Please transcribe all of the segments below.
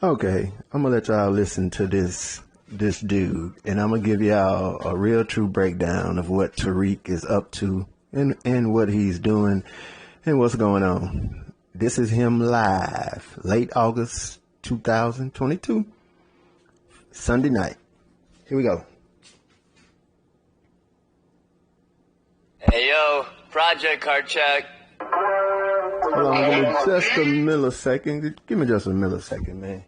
Okay, I'm gonna let y'all listen to this dude, and I'm gonna give y'all a real true breakdown of what Tariq is up to and what he's doing and what's going on. This is him live, late August 2022, Sunday night. Here we go. Hey yo, project card check. Hold on, give me just a millisecond. Give me just a millisecond, man.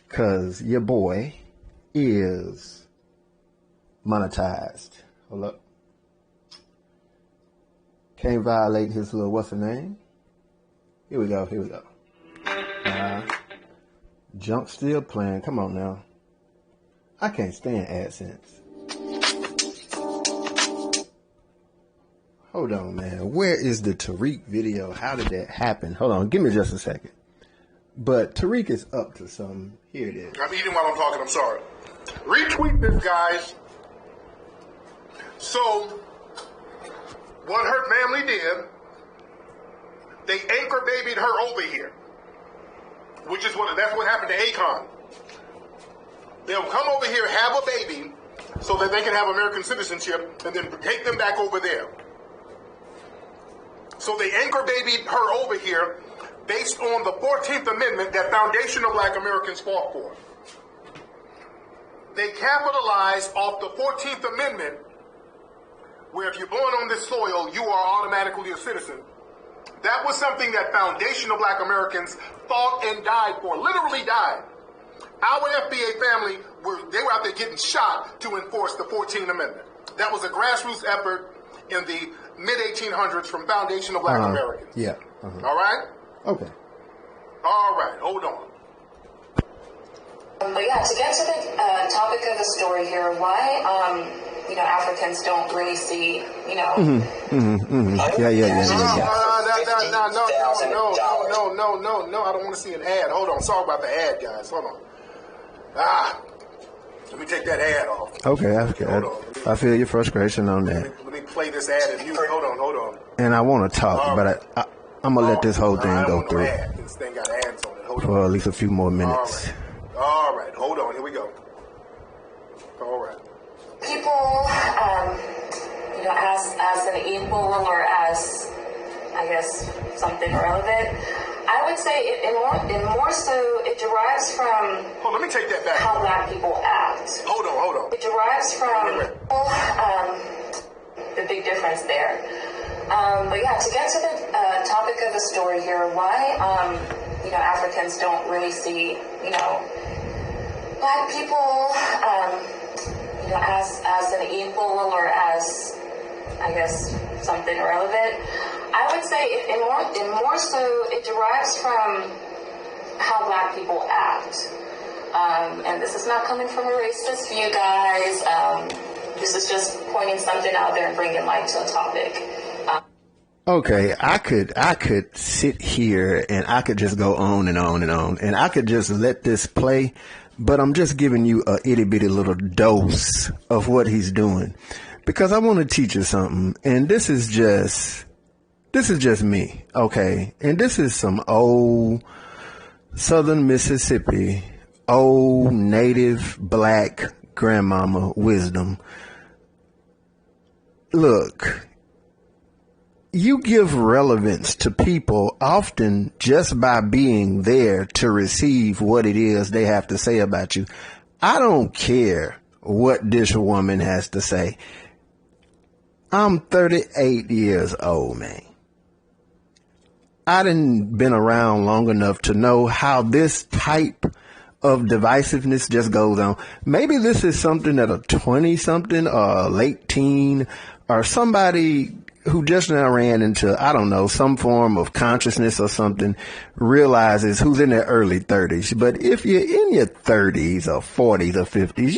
Cause your boy is monetized. Hold up. Can't violate his little what's the name? Here we go. Junk still playing. Come on now. I can't stand AdSense. Hold on, man. Where is the Tariq video? How did that happen? Hold on. Give me just a second. But Tariq is up to something. Here it is. I'm eating while I'm talking. I'm sorry. Retweet this, guys. So, what her family did, they anchor babied her over here, that's what happened to Akon. They'll come over here, have a baby, so that they can have American citizenship, and then take them back over there. So they anchor babied her over here based on the 14th Amendment that foundational black Americans fought for. They capitalize off the 14th Amendment, where if you're born on this soil, you are automatically a citizen. That was something that foundational black Americans fought and died for, literally died. Our FBA family, they were out there getting shot to enforce the 14th Amendment. That was a grassroots effort in the mid-1800s from foundational black Americans. Yeah. All right? Okay. All right, hold on. But yeah, to get to the topic of the story here, why Africans don't really see, Yeah. No, I don't want to see an ad. Hold on, sorry about the ad, guys. Hold on. Let me take that ad off. Okay, I feel your frustration on that. Let me play this ad and mute. Hold on. And I want to talk, but I'm going to let this whole thing go through This thing got ads on it. Hold for on. at least a few more minutes. All right, hold on. Here we go. All right. people, as an equal or as, I guess, something relevant, I would say in more so it derives from Let me take that back. how black people act. Hold on. It derives from the big difference there. But yeah, to get to the topic of the story here, why Africans don't really see black people as an equal or as, I guess, something relevant. I would say in more so it derives from how black people act. And this is not coming from a racist view, guys. This is just pointing something out there and bringing light to a topic. Okay, I could sit here and I could just go on and on and on, and I could just let this play, but I'm just giving you a itty bitty little dose of what he's doing, because I want to teach you something, and this is just me, okay? And this is some old Southern Mississippi, old native black grandmama wisdom. Look, you give relevance to people often just by being there to receive what it is they have to say about you. I don't care what this woman has to say. I'm 38 years old, man. I done been around long enough to know how this type of divisiveness just goes on. Maybe this is something that a 20-something or a late teen or somebody who just now ran into, I don't know, some form of consciousness or something, realizes, who's in their early 30s. But if you're in your 30s or 40s or 50s,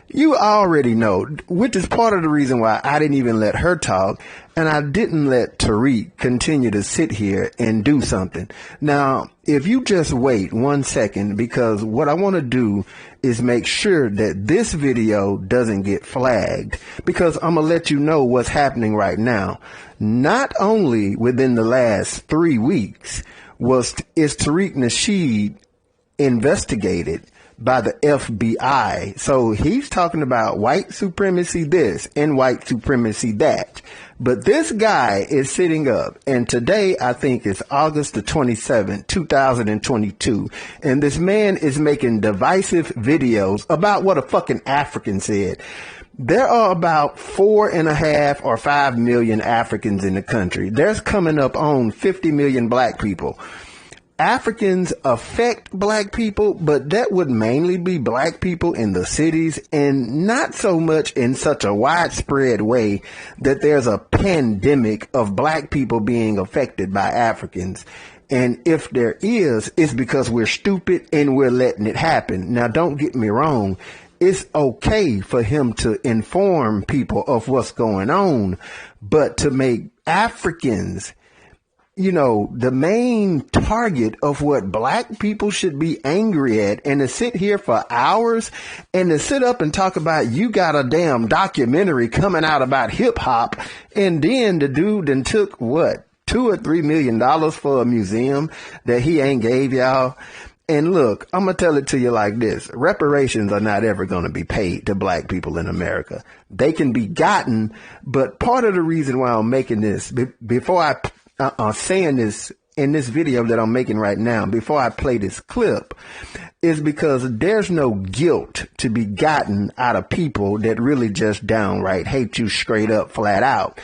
you already know, which is part of the reason why I didn't even let her talk, and I didn't let Tariq continue to sit here and do something. Now, if you just wait 1 second, because what I want to do is make sure that this video doesn't get flagged, because I'm going to let you know what's happening right now. Not only within the last 3 weeks is Tariq Nasheed investigated by the FBI. So he's talking about white supremacy this and white supremacy that. But this guy is sitting up, and today I think it's August the 27th, 2022, and this man is making divisive videos about what a fucking African said. There are about 4.5 or 5 million Africans in the country. There's coming up on 50 million black people. Africans affect black people, but that would mainly be black people in the cities and not so much in such a widespread way that there's a pandemic of black people being affected by Africans. And if there is, it's because we're stupid and we're letting it happen. Now, don't get me wrong. It's okay for him to inform people of what's going on, but to make Africans, you know, the main target of what black people should be angry at, and to sit here for hours and to sit up and talk about you got a damn documentary coming out about hip hop, and then the dude then took what, $2 or $3 million for a museum that he ain't gave y'all. And look, I'm going to tell it to you like this. Reparations are not ever going to be paid to black people in America. They can be gotten, but part of the reason why I'm making this, before I saying this in this video that I'm making right now, before I play this clip, is because there's no guilt to be gotten out of people that really just downright hate you straight up, flat out.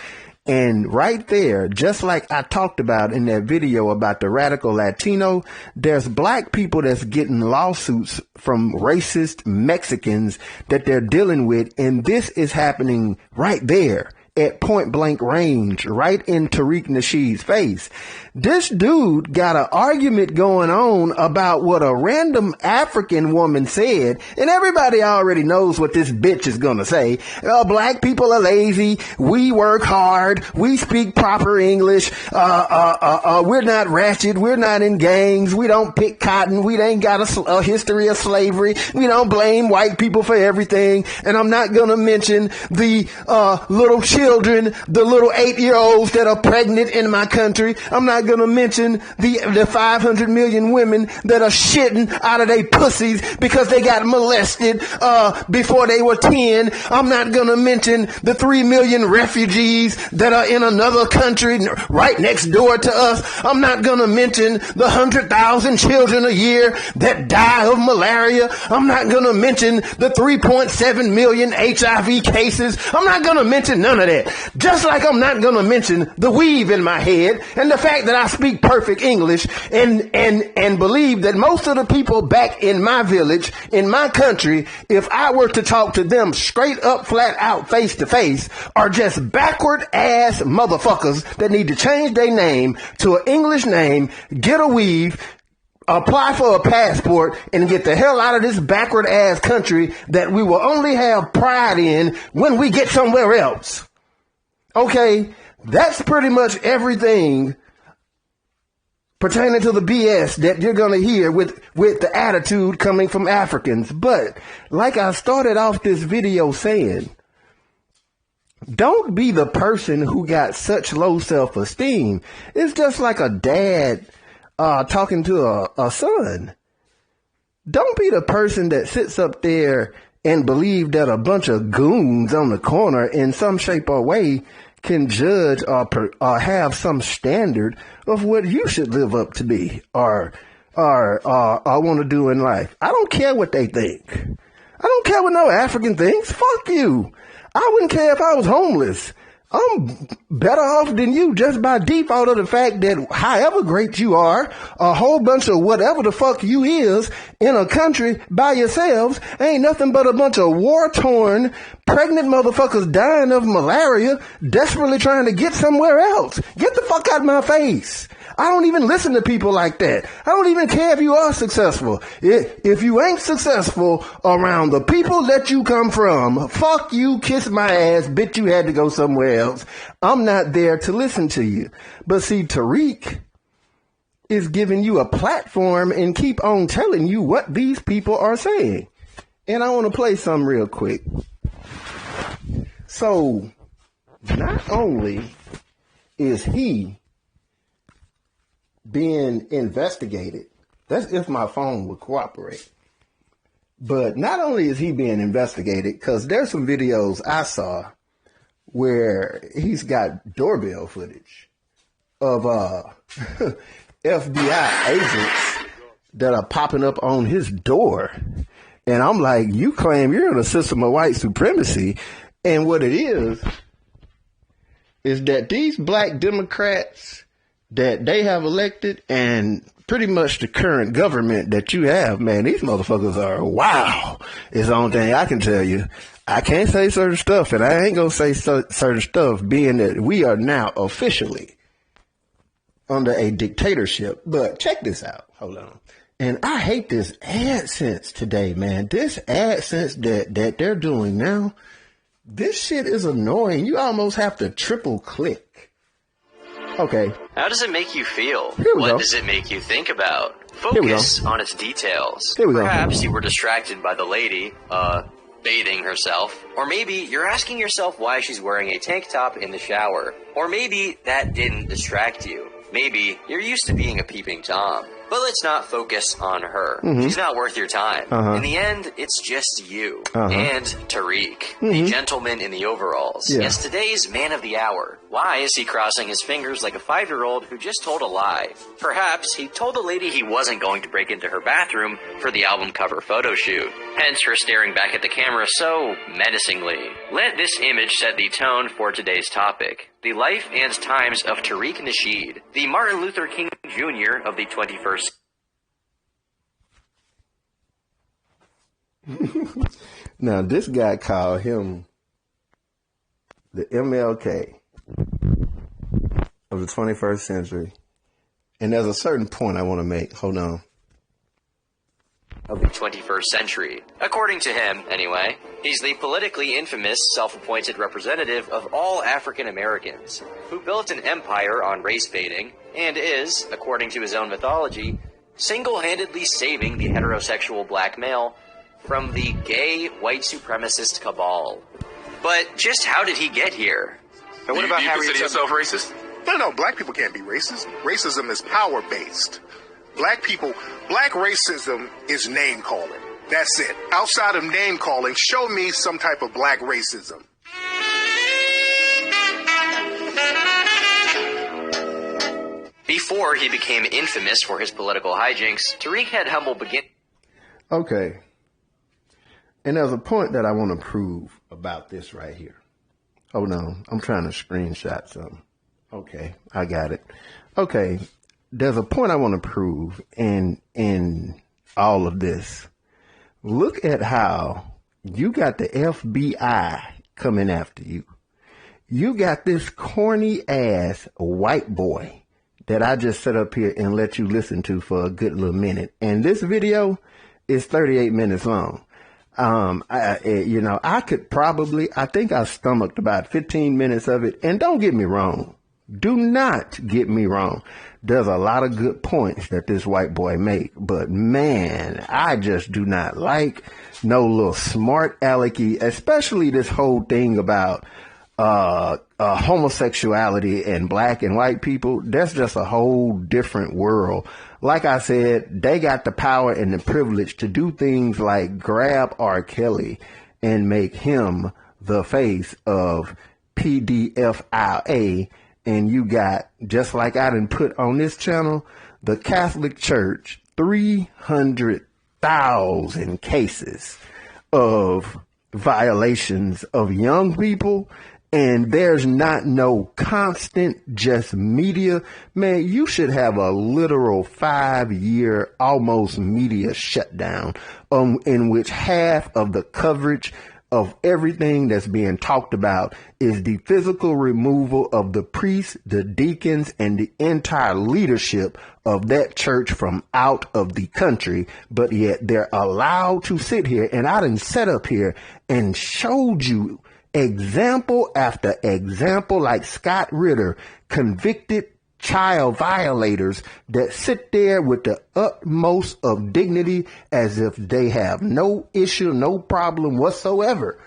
And right there, just like I talked about in that video about the radical Latino, there's black people that's getting lawsuits from racist Mexicans that they're dealing with. And this is happening right there at point blank range, right in Tariq Nasheed's face. This dude got an argument going on about what a random African woman said, and everybody already knows what this bitch is gonna say. Black people are lazy, we work hard, we speak proper English, we're not ratchet, we're not in gangs, we don't pick cotton, we ain't got a history of slavery, we don't blame white people for everything, and I'm not gonna mention the little children, the little 8-year-olds that are pregnant in my country. I'm not going to mention the 500 million women that are shitting out of their pussies because they got molested before they were 10. I'm not going to mention the 3 million refugees that are in another country right next door to us. I'm not going to mention the 100,000 children a year that die of malaria. I'm not going to mention the 3.7 million HIV cases. I'm not going to mention none of that. Just like I'm not going to mention the weave in my head and the fact that I speak perfect English and believe that most of the people back in my village, in my country, if I were to talk to them straight up, flat out, face to face, are just backward ass motherfuckers that need to change their name to an English name, get a weave, apply for a passport, and get the hell out of this backward ass country that we will only have pride in when we get somewhere else. Okay, that's pretty much everything pertaining to the BS that you're going to hear with the attitude coming from Africans. But like I started off this video saying, don't be the person who got such low self-esteem. It's just like a dad talking to a son. Don't be the person that sits up there and believe that a bunch of goons on the corner in some shape or way can judge or have some standard of what you should live up to be or want to do in life. I don't care what they think. I don't care what no African thinks. Fuck you. I wouldn't care if I was homeless. I'm better off than you just by default of the fact that however great you are, a whole bunch of whatever the fuck you is in a country by yourselves ain't nothing but a bunch of war-torn, pregnant motherfuckers dying of malaria, desperately trying to get somewhere else. Get the fuck out of my face. I don't even listen to people like that. I don't even care if you are successful. If you ain't successful around the people that you come from, fuck you, kiss my ass, bitch, you had to go somewhere else. I'm not there to listen to you. But see, Tariq is giving you a platform and keep on telling you what these people are saying. And I want to play some real quick. So, not only is he being investigated That's if my phone would cooperate. But not only is he being investigated, because there's some videos I saw where he's got doorbell footage of FBI agents that are popping up on his door. And I'm like, you claim you're in a system of white supremacy. And what it is that these black Democrats that they have elected and pretty much the current government that you have, man, these motherfuckers are wow. It's the only thing I can tell you. I can't say certain stuff, and I ain't going to say certain stuff, being that we are now officially under a dictatorship. But check this out. Hold on. And I hate this AdSense today, man. This AdSense that they're doing now, this shit is annoying. You almost have to triple click. Okay. How does it make you feel? What does it make you think about? Focus on its details. Perhaps you were distracted by the lady, bathing herself. Or maybe you're asking yourself why she's wearing a tank top in the shower. Or maybe that didn't distract you. Maybe you're used to being a peeping Tom. But let's not focus on her. She's not worth your time. In the end, it's just you and Tariq, the gentleman in the overalls. Yeah. Yes, today's man of the hour. Why is he crossing his fingers like a 5-year-old who just told a lie? Perhaps he told the lady he wasn't going to break into her bathroom for the album cover photo shoot. Hence her staring back at the camera so menacingly. Let this image set the tone for today's topic. The life and times of Tariq Nasheed, the Martin Luther King Jr. of the 21st. Now, this guy called him the MLK of the 21st century. And there's a certain point I want to make. Hold on. Of the 21st century. According to him, anyway, he's the politically infamous self-appointed representative of all African Americans, who built an empire on race baiting, and is, according to his own mythology, single-handedly saving the heterosexual black male from the gay white supremacist cabal. But just how did he get here? And what about Harriet? Do you consider yourself racist? No, black people can't be racist. Racism is power-based. Black racism is name-calling. That's it. Outside of name-calling, show me some type of black racism. Before he became infamous for his political hijinks, Tariq had humble beginnings. Okay. And there's a point that I want to prove about this right here. Hold on. I'm trying to screenshot something. Okay. I got it. Okay. There's a point I want to prove in all of this. Look at how you got the FBI coming after you. You got this corny ass white boy that I just set up here and let you listen to for a good little minute. And this video is 38 minutes long. I think I stomached about 15 minutes of it. And don't get me wrong. Do not get me wrong. There's a lot of good points that this white boy make, but man, I just do not like no little smart alecky, especially this whole thing about homosexuality and black and white people. That's just a whole different world. Like I said, they got the power and the privilege to do things like grab R. Kelly and make him the face of PDFIA. And you got, just like I done put on this channel, the Catholic Church, 300,000 cases of violations of young people. And there's not no constant just media. Man, you should have a literal 5-year almost media shutdown in which half of the coverage of everything that's being talked about is the physical removal of the priests, the deacons, and the entire leadership of that church from out of the country. But yet they're allowed to sit here, and I done sat up here and showed you example after example, like Scott Ritter, convicted child violators that sit there with the utmost of dignity as if they have no issue, no problem whatsoever.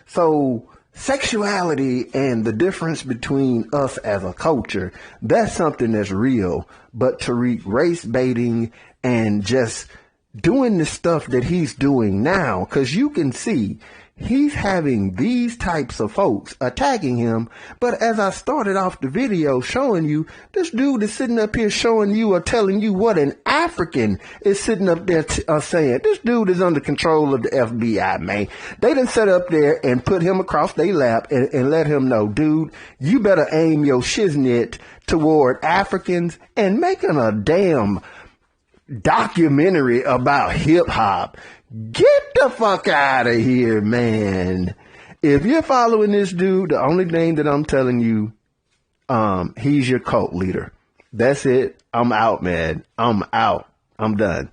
So sexuality and the difference between us as a culture, that's something that's real. But Tariq, race baiting and just doing the stuff that he's doing now, because you can see he's having these types of folks attacking him. But as I started off the video showing you, this dude is sitting up here showing you or telling you what an African is sitting up there saying. This dude is under control of the FBI, man. They done set up there and put him across their lap and let him know, dude, you better aim your shiznit toward Africans, and making a damn documentary about hip hop. Get the fuck out of here, man. If you're following this dude, the only thing that I'm telling you, he's your cult leader. That's it. I'm out, man. I'm out. I'm done.